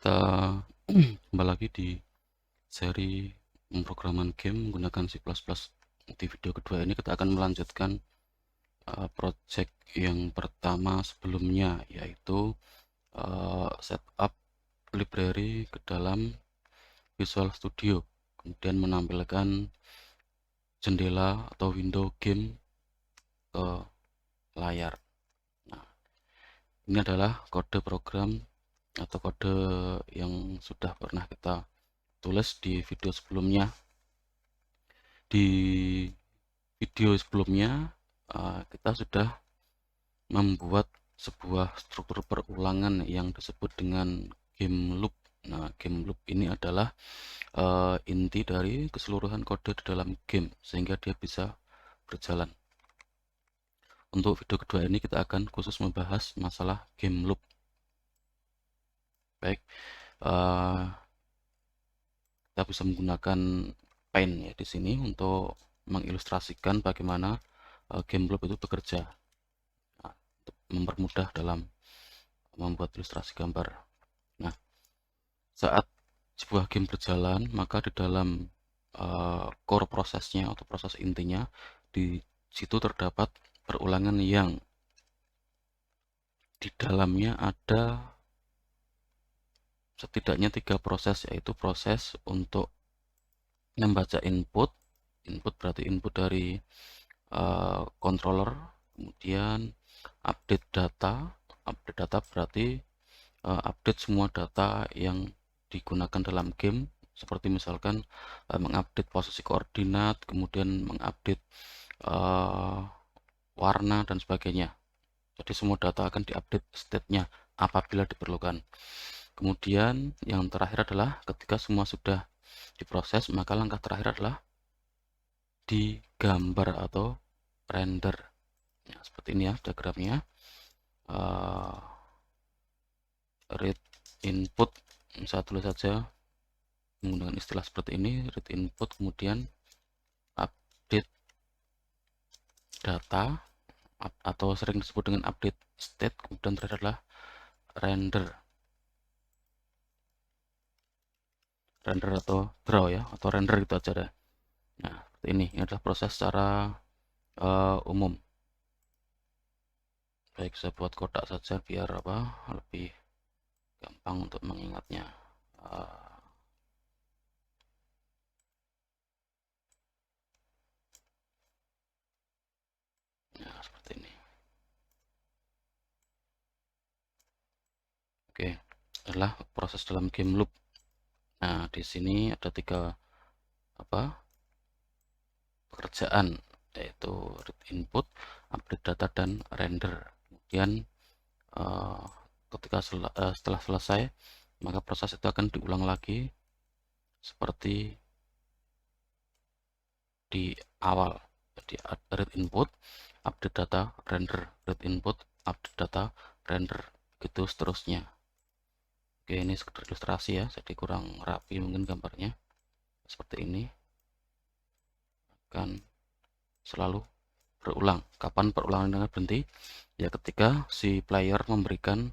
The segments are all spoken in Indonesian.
Kita kembali lagi di seri pemrograman game menggunakan C++. Di video kedua ini kita akan melanjutkan project yang pertama sebelumnya, yaitu setup library ke dalam Visual Studio, kemudian menampilkan jendela atau window game ke layar. Nah, ini adalah kode program atau kode yang sudah pernah kita tulis di video sebelumnya. Di video sebelumnya kita sudah membuat sebuah struktur perulangan yang disebut dengan game loop. Nah, game loop ini adalah inti dari keseluruhan kode di dalam game sehingga dia bisa berjalan. Untuk video kedua ini kita akan khusus membahas masalah game loop. Baik, kita bisa menggunakan Paint ya di sini untuk mengilustrasikan bagaimana game loop itu bekerja. Nah, untuk mempermudah dalam membuat ilustrasi gambar. Nah, saat sebuah game berjalan, maka di dalam core prosesnya atau proses intinya, di situ terdapat perulangan yang di dalamnya ada setidaknya 3 proses, yaitu proses untuk membaca input berarti input dari controller, kemudian update data berarti update semua data yang digunakan dalam game, seperti misalkan mengupdate posisi koordinat, kemudian mengupdate warna dan sebagainya. Jadi semua data akan diupdate state-nya apabila diperlukan. Kemudian yang terakhir adalah ketika semua sudah diproses, maka langkah terakhir adalah digambar atau render. Nah, seperti ini ya diagramnya. Read input, saya tulis saja menggunakan istilah seperti ini, read input, kemudian update data atau sering disebut dengan update state, kemudian terakhir adalah render atau draw ya, atau render gitu aja deh. Nah, seperti ini adalah proses secara umum. Baik, saya buat kotak saja biar lebih gampang untuk mengingatnya. Nah, seperti ini. Oke, adalah proses dalam game loop. Nah, di sini ada 3 pekerjaan, yaitu read input, update data, dan render. Kemudian ketika setelah selesai, maka proses itu akan diulang lagi seperti di awal. Jadi read input, update data, render, read input, update data, render, gitu seterusnya. Oke, ini sekedar ilustrasi ya, jadi kurang rapi mungkin gambarnya. Seperti ini akan selalu berulang. Kapan perulangan ini berhenti? Ya ketika si player memberikan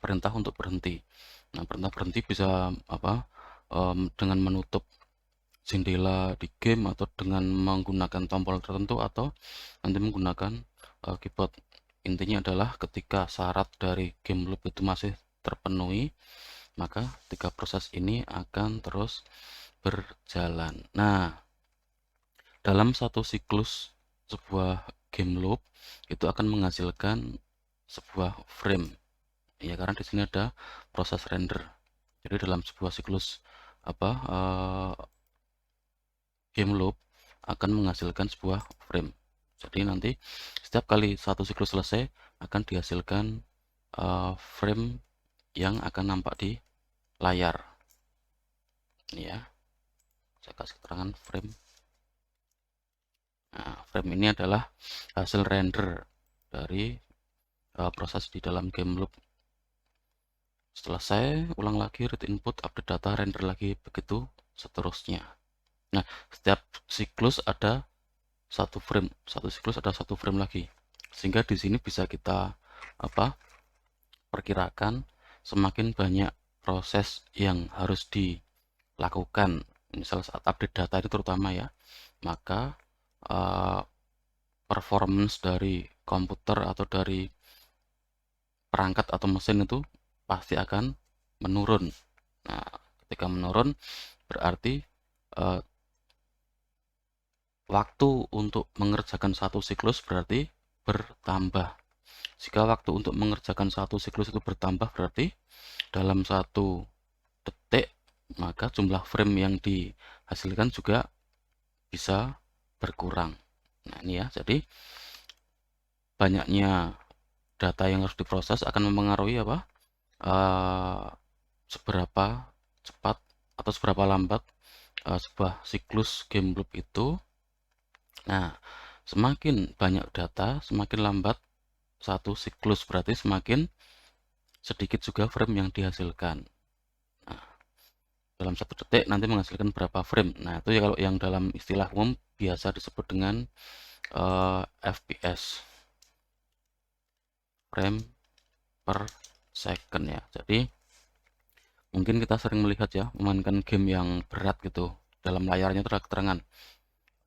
perintah untuk berhenti. Nah, perintah berhenti bisa dengan menutup jendela di game, atau dengan menggunakan tombol tertentu, atau nanti menggunakan keyboard. Intinya adalah ketika syarat dari game loop itu masih terpenuhi, maka 3 proses ini akan terus berjalan. Nah, dalam satu siklus sebuah game loop itu akan menghasilkan sebuah frame. Ya, karena di sini ada proses render. Jadi dalam sebuah siklus game loop akan menghasilkan sebuah frame. Jadi nanti setiap kali satu siklus selesai akan dihasilkan frame yang akan nampak di layar. Ini ya, saya kasih keterangan frame. Nah, frame ini adalah hasil render dari proses di dalam game loop. Selesai, ulang lagi, read input, update data, render lagi, begitu seterusnya. Nah, setiap siklus ada satu frame, satu siklus ada satu frame lagi, sehingga di sini bisa kita perkirakan semakin banyak proses yang harus dilakukan, misal saat update data itu terutama ya, maka performance dari komputer atau dari perangkat atau mesin itu pasti akan menurun. Nah, ketika menurun berarti waktu untuk mengerjakan satu siklus berarti bertambah. Jika waktu untuk mengerjakan satu siklus itu bertambah berarti dalam satu detik maka jumlah frame yang dihasilkan juga bisa berkurang. Nah, ini ya. Jadi banyaknya data yang harus diproses akan mempengaruhi apa? Seberapa cepat atau seberapa lambat sebuah siklus game loop itu. Nah, semakin banyak data, semakin lambat satu siklus, berarti semakin sedikit juga frame yang dihasilkan. Nah, dalam satu detik nanti menghasilkan berapa frame. Nah, itu ya kalau yang dalam istilah umum biasa disebut dengan FPS, frame per second ya. Jadi mungkin kita sering melihat ya, memainkan game yang berat gitu, dalam layarnya itu ada keterangan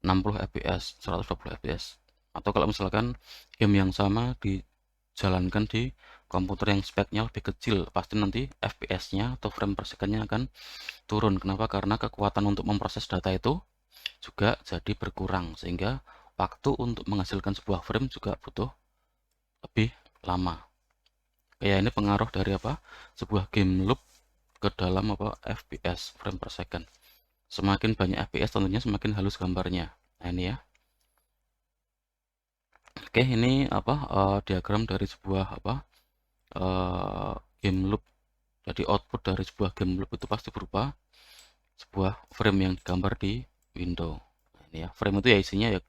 60 fps, 120 fps. Atau kalau misalkan game yang sama dijalankan di komputer yang speknya lebih kecil, pasti nanti fps-nya atau frame per second-nya akan turun. Kenapa? Karena kekuatan untuk memproses data itu juga jadi berkurang, sehingga waktu untuk menghasilkan sebuah frame juga butuh lebih lama. Ya, ini pengaruh dari apa? Sebuah game loop ke dalam apa? FPS, frame per second. Semakin banyak FPS tentunya semakin halus gambarnya. Nah, ini ya. Oke, ini apa? Diagram dari sebuah apa? Game loop. Jadi output dari sebuah game loop itu pasti berupa sebuah frame yang digambar di window. Nah, ini ya. Frame itu ya isinya ya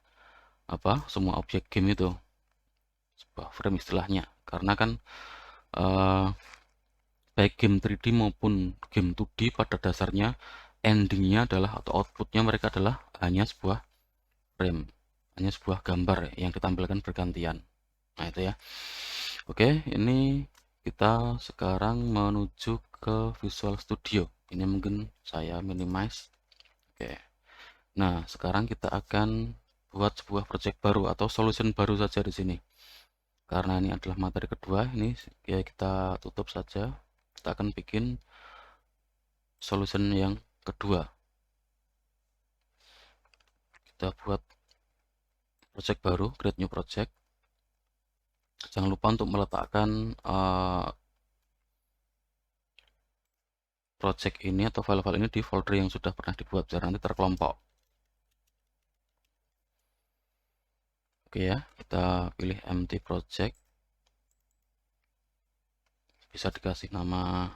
apa? Semua objek game itu. Sebuah frame istilahnya. Karena kan baik game 3D maupun game 2D pada dasarnya endingnya adalah atau outputnya mereka adalah hanya sebuah frame, hanya sebuah gambar yang ditampilkan bergantian. Nah, itu ya. Oke, ini kita sekarang menuju ke Visual Studio. Ini mungkin saya minimize. Oke. Nah, sekarang kita akan buat sebuah project baru atau solution baru saja di sini. Karena ini adalah materi kedua, ini ya kita tutup saja. Kita akan bikin solution yang kedua. Kita buat project baru, create new project. Jangan lupa untuk meletakkan project ini atau file-file ini di folder yang sudah pernah dibuat biar nanti terkelompok. Oke ya, kita pilih empty project. Bisa dikasih nama,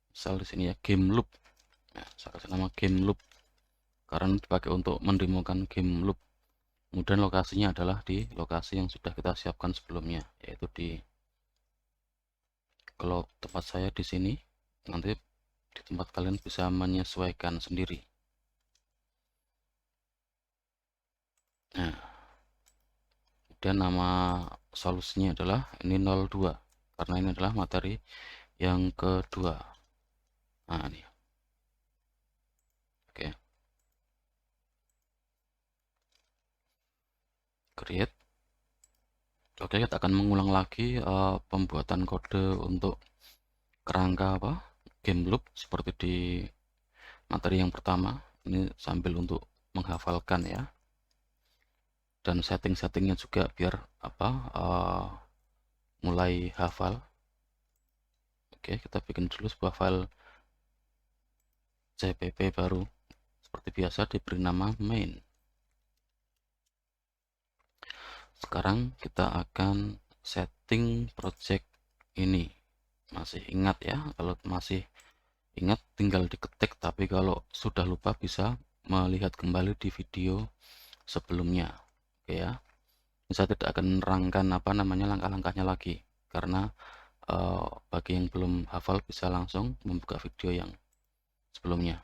misal di sini ya, game loop. Ya, saya kasih nama game loop karena dipakai untuk mendemokan game loop. Kemudian lokasinya adalah di lokasi yang sudah kita siapkan sebelumnya, yaitu di, kalau tempat saya di sini, nanti di tempat kalian bisa menyesuaikan sendiri. Nah, kemudian nama solusinya adalah ini 02 karena ini adalah materi yang kedua. Nah, ini. Oke. Create. Oke, kita akan mengulang lagi pembuatan kode untuk kerangka apa? Game loop seperti di materi yang pertama. Ini sambil untuk menghafalkan ya. Dan setting-settingnya juga biar apa? Mulai hafal. Oke, kita bikin dulu sebuah file CPP baru. Seperti biasa diberi nama main. Sekarang kita akan setting project ini. Masih ingat ya? Kalau masih ingat tinggal diketik, tapi kalau sudah lupa bisa melihat kembali di video sebelumnya. Oke ya. Saya tidak akan menerangkan apa namanya langkah-langkahnya lagi karena bagi yang belum hafal bisa langsung membuka video yang sebelumnya.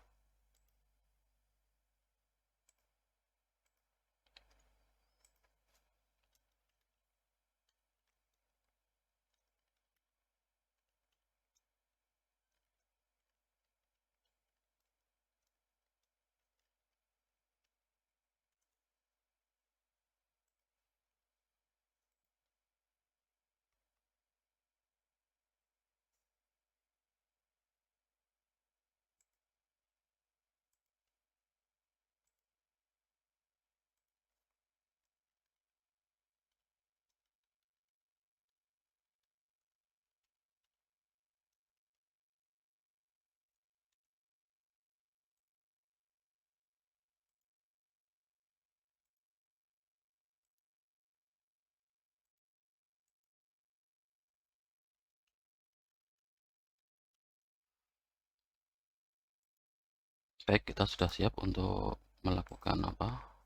Baik, kita sudah siap untuk melakukan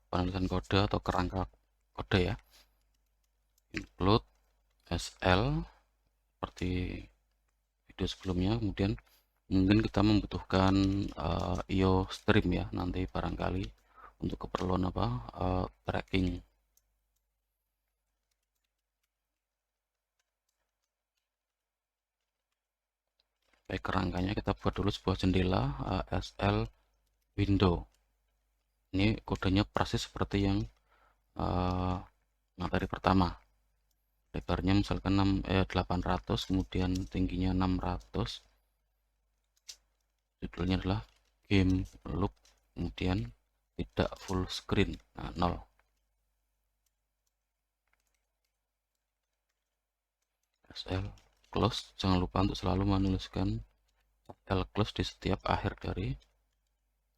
penulisan kode atau kerangka kode ya. Include SL seperti video sebelumnya. Kemudian mungkin kita membutuhkan IO stream ya nanti barangkali untuk keperluan tracking. Baik, kerangkanya kita buat dulu sebuah jendela SL window. Ini kodenya persis seperti yang materi pertama. Lebarnya misalkan 800, kemudian tingginya 600. Judulnya adalah game loop, kemudian tidak full screen, 0. SL close, jangan lupa untuk selalu menuliskan SL close di setiap akhir dari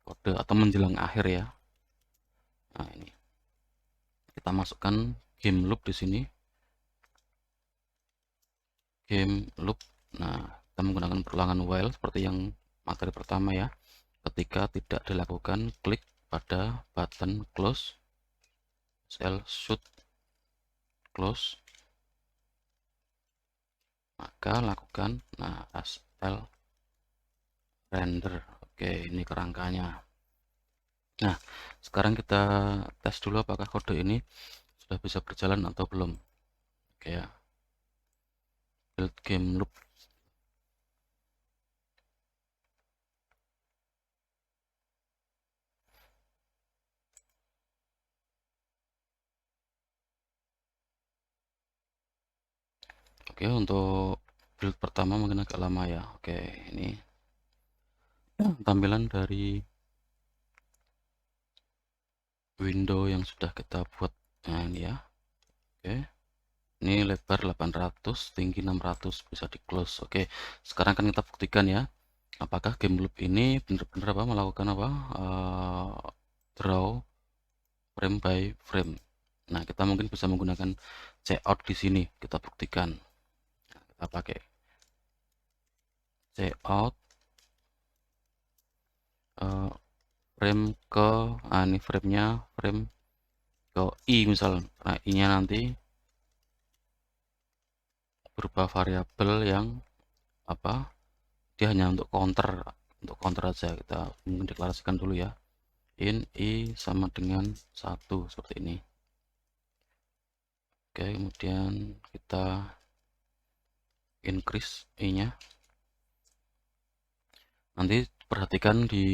kode atau menjelang akhir ya. Nah, ini kita masukkan game loop di sini. Game loop. Nah, kita menggunakan perulangan while seperti yang materi pertama ya. Ketika tidak dilakukan klik pada button close, SL should close, maka lakukan SL render. Oke, ini kerangkanya. Nah, sekarang kita tes dulu apakah kode ini sudah bisa berjalan atau belum. Oke ya, build game loop. Oke, untuk build pertama mungkin agak lama ya. Oke, ini tampilan dari window yang sudah kita buat. Nah, ini ya. Oke, ini lebar 800, tinggi 600, bisa di close. Oke, sekarang kan kita buktikan ya apakah game loop ini benar-benar melakukan draw frame by frame. Nah, kita mungkin bisa menggunakan cout di sini, kita buktikan. Nah, kita pakai cout frame ke ini framenya frame ke i misal. Nah, i nya nanti berupa variabel yang dia hanya untuk counter aja. Kita mungkin deklarasikan dulu ya, in i sama dengan 1 seperti ini. Oke, kemudian kita increase i nya. Nanti perhatikan di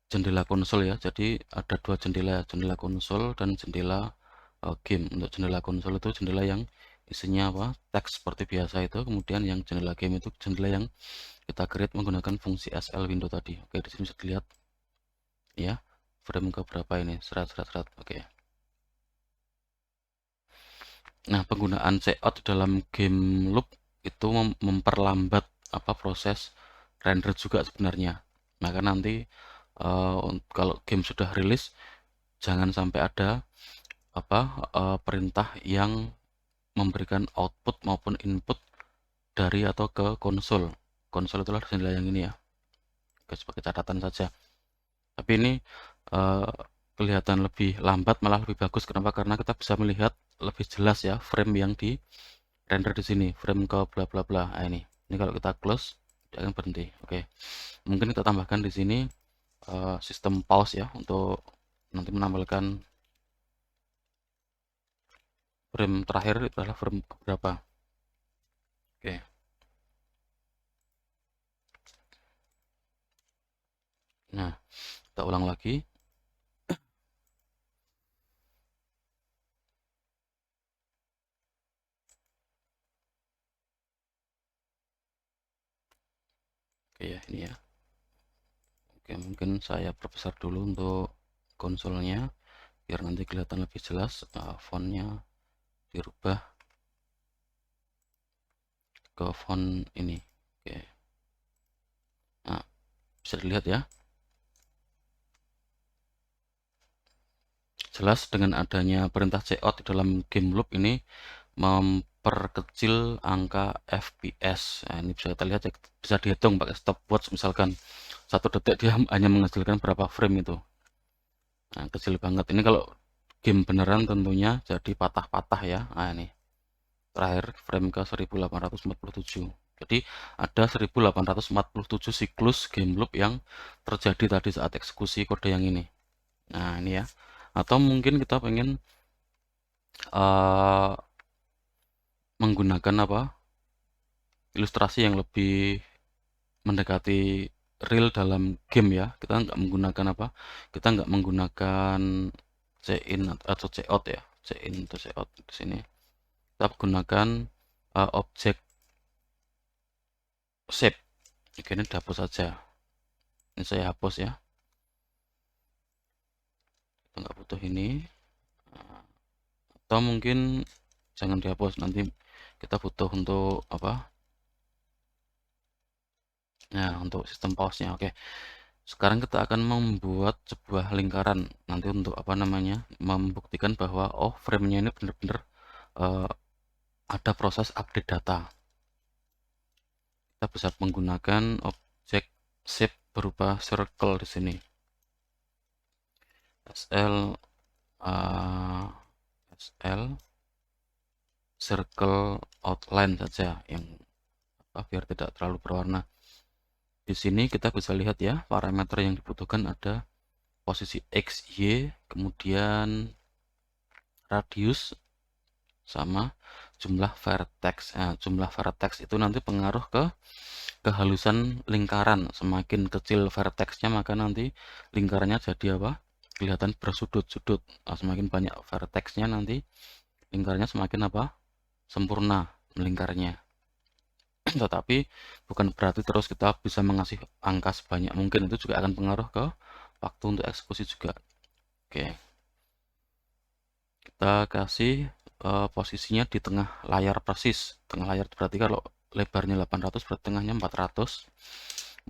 jendela konsol ya, jadi ada dua jendela konsol dan jendela game. Untuk jendela konsol itu jendela yang isinya teks seperti biasa itu, kemudian yang jendela game itu jendela yang kita create menggunakan fungsi SL window tadi. Oke, di sini bisa dilihat ya, frame ke berapa ini, serat. Oke. Nah, penggunaan cout dalam game loop itu memperlambat proses render juga sebenarnya. Maka nanti kalau game sudah rilis, jangan sampai ada perintah yang memberikan output maupun input dari atau ke konsol. Konsol itulah jendela yang ini ya. Oke, sebagai catatan saja. Tapi ini kelihatan lebih lambat, malah lebih bagus. Kenapa? Karena kita bisa melihat lebih jelas ya frame yang di render di sini, frame ke bla bla bla. Nah, ini kalau kita close dia akan berhenti. Oke, mungkin kita tambahkan di sini sistem pause ya untuk nanti menampilkan frame terakhir itu adalah frame berapa. Oke, nah kita ulang lagi. Oke ya, ini ya. Oke, mungkin saya perbesar dulu untuk konsolnya biar nanti kelihatan lebih jelas. Fontnya dirubah ke font ini. Oke, nah bisa dilihat ya, jelas dengan adanya perintah cout di dalam game loop ini memperkecil angka FPS. Nah, ini bisa kita lihat ya, bisa dihitung pakai stopwatch, misalkan 1 detik dia hanya menghasilkan berapa frame itu. Nah, kecil banget. Ini kalau game beneran tentunya jadi patah-patah ya. Nah, ini terakhir frame ke 1847. Jadi ada 1847 siklus game loop yang terjadi tadi saat eksekusi kode yang ini. Nah, ini ya. Atau mungkin kita pengen menggunakan ilustrasi yang lebih mendekati real dalam game ya. Kita nggak menggunakan cin atau cout ya. Cin atau cout di sini. Kita gunakan objek shape. Oke, ini dihapus saja. Ini saya hapus ya. Kita nggak butuh ini. Atau mungkin jangan dihapus, nanti kita butuh untuk Nah, untuk sistem pause-nya. Oke. Sekarang kita akan membuat sebuah lingkaran nanti untuk membuktikan bahwa frame-nya ini benar-benar ada proses update data. Kita bisa menggunakan objek shape berupa circle di sini. SL circle outline saja yang biar tidak terlalu berwarna. Di sini kita bisa lihat ya, parameter yang dibutuhkan ada posisi X, Y, kemudian radius sama jumlah vertex. Nah, jumlah vertex itu nanti pengaruh ke kehalusan lingkaran. Semakin kecil vertexnya maka nanti lingkarannya jadi kelihatan bersudut-sudut. Nah, semakin banyak vertexnya nanti lingkarannya semakin sempurna melingkarnya. Tetapi bukan berarti terus kita bisa mengasih angka sebanyak mungkin, itu juga akan pengaruh ke waktu untuk eksekusi juga. Oke, kita kasih posisinya di tengah layar persis. Tengah layar berarti kalau lebarnya 800 berarti tengahnya 400,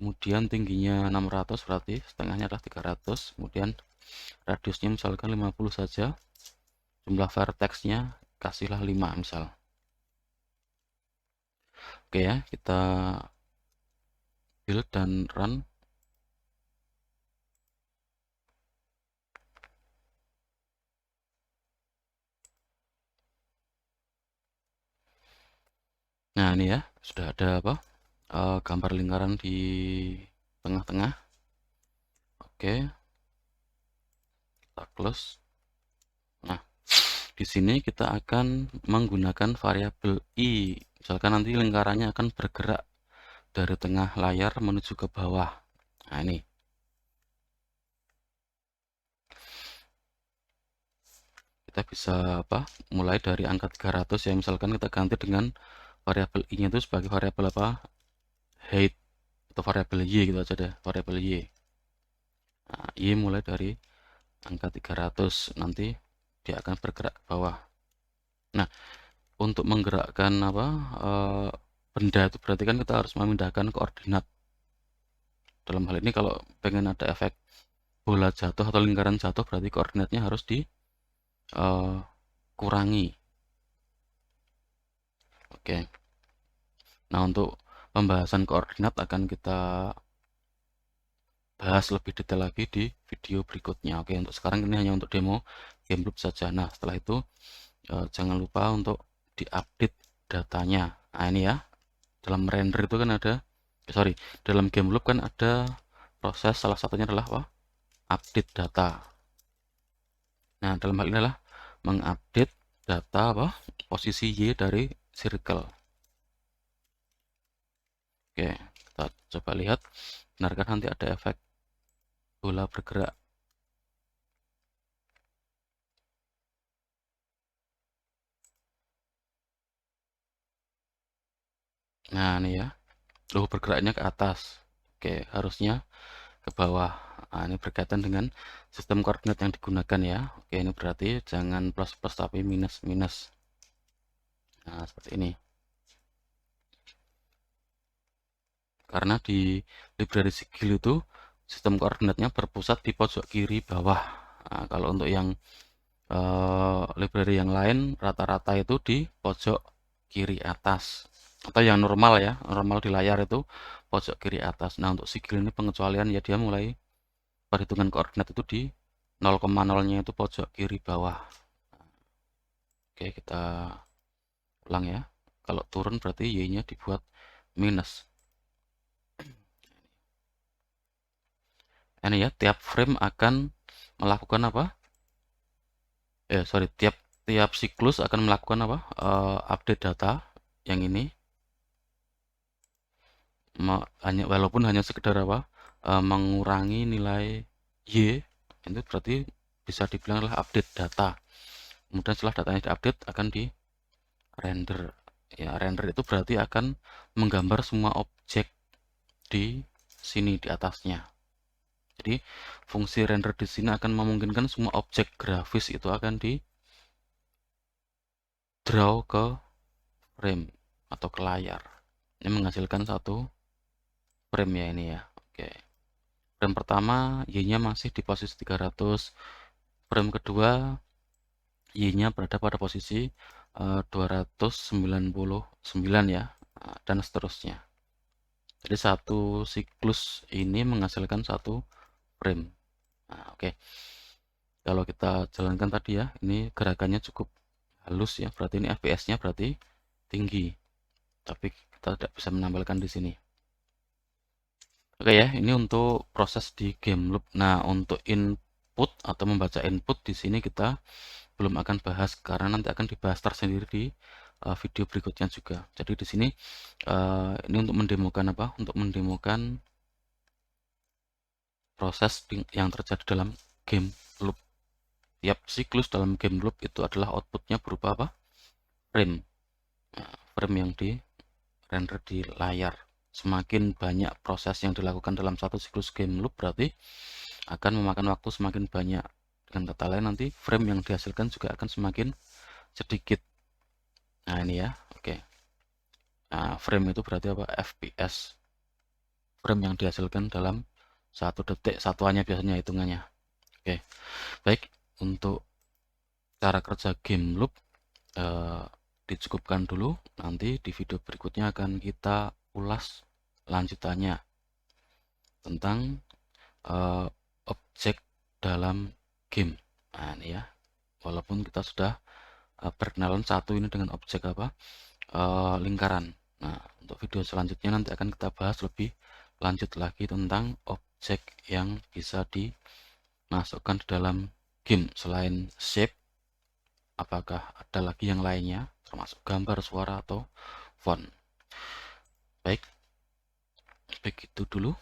kemudian tingginya 600 berarti setengahnya adalah 300, kemudian radiusnya misalkan 50 saja, jumlah vertexnya kasihlah 5 misal. Oke ya, kita build dan run. Nah, ini ya, sudah ada gambar lingkaran di tengah-tengah. Oke, kita close. Nah, di sini kita akan menggunakan variabel i. Misalkan nanti lingkarannya akan bergerak dari tengah layar menuju ke bawah. Nah, ini. Kita bisa mulai dari angka 300 ya, misalkan kita ganti dengan variabel i-nya itu sebagai variabel height atau variabel y gitu aja deh, variabel y. Nah, y mulai dari angka 300, nanti dia akan bergerak ke bawah. Nah, untuk menggerakkan benda itu berarti kan kita harus memindahkan koordinat. Dalam hal ini kalau pengen ada efek bola jatuh atau lingkaran jatuh berarti koordinatnya harus dikurangi. Oke. Nah, untuk pembahasan koordinat akan kita bahas lebih detail lagi di video berikutnya. Oke, untuk sekarang ini hanya untuk demo game loop saja. Nah, setelah itu jangan lupa untuk diupdate datanya. Nah, ini ya, dalam render itu kan ada, dalam game loop kan ada proses, salah satunya adalah update data. Nah, dalam hal ini adalah mengupdate data posisi Y dari circle. Oke, kita coba lihat, benarkah nanti ada efek bola bergerak. Nah, ini ya, bergeraknya ke atas. Oke, harusnya ke bawah. Nah, ini berkaitan dengan sistem koordinat yang digunakan ya. Oke, ini berarti jangan plus plus tapi minus minus. Nah, seperti ini. Karena di library sigil itu sistem koordinatnya berpusat di pojok kiri bawah. Nah, kalau untuk yang library yang lain rata-rata itu di pojok kiri atas, atau yang normal ya, normal di layar itu pojok kiri atas. Nah, untuk sigil ini pengecualian ya, dia mulai perhitungan koordinat itu di 0,0-nya itu pojok kiri bawah. Oke, kita ulang ya. Kalau turun berarti y-nya dibuat minus. Ini ya, tiap frame akan melakukan apa? Tiap siklus akan melakukan apa? Update data yang ini. Walaupun hanya sekedar apa? Mengurangi nilai y, itu berarti bisa dibilang adalah update data. Kemudian setelah datanya diupdate akan di render. Ya, render itu berarti akan menggambar semua objek di sini di atasnya. Jadi fungsi render di sini akan memungkinkan semua objek grafis itu akan di draw ke frame atau ke layar. Ini menghasilkan satu frame ya ini ya. Oke. Frame pertama y-nya masih di posisi 300. Frame kedua y-nya berada pada posisi 299 ya, dan seterusnya. Jadi satu siklus ini menghasilkan satu frame. Nah, oke. Kalau kita jalankan tadi ya, ini gerakannya cukup halus ya, berarti ini FPS-nya berarti tinggi. Tapi kita tidak bisa menampilkan di sini. Oke ya, ini untuk proses di game loop. Nah, untuk input atau membaca input di sini kita belum akan bahas karena nanti akan dibahas tersendiri di video berikutnya juga. Jadi di sini ini untuk mendemokan apa? Untuk mendemokan proses yang terjadi dalam game loop. Tiap siklus dalam game loop itu adalah outputnya berupa apa? Frame. Nah, frame yang di render di layar. Semakin banyak proses yang dilakukan dalam satu siklus game loop berarti akan memakan waktu semakin banyak. Dengan kata lain nanti frame yang dihasilkan juga akan semakin sedikit. Nah ini ya, oke. Nah, frame itu berarti apa? FPS. Frame yang dihasilkan dalam 1 detik satuannya biasanya hitungannya. Oke, baik. Untuk cara kerja game loop dicukupkan dulu. Nanti di video berikutnya akan kita ulas lanjutannya tentang objek dalam game. Nah ini ya, walaupun kita sudah perkenalan satu ini dengan objek apa? Lingkaran. Nah, untuk video selanjutnya nanti akan kita bahas lebih lanjut lagi tentang objek yang bisa dimasukkan di dalam game selain shape. Apakah ada lagi yang lainnya, termasuk gambar, suara, atau font. Baik, begitu dulu.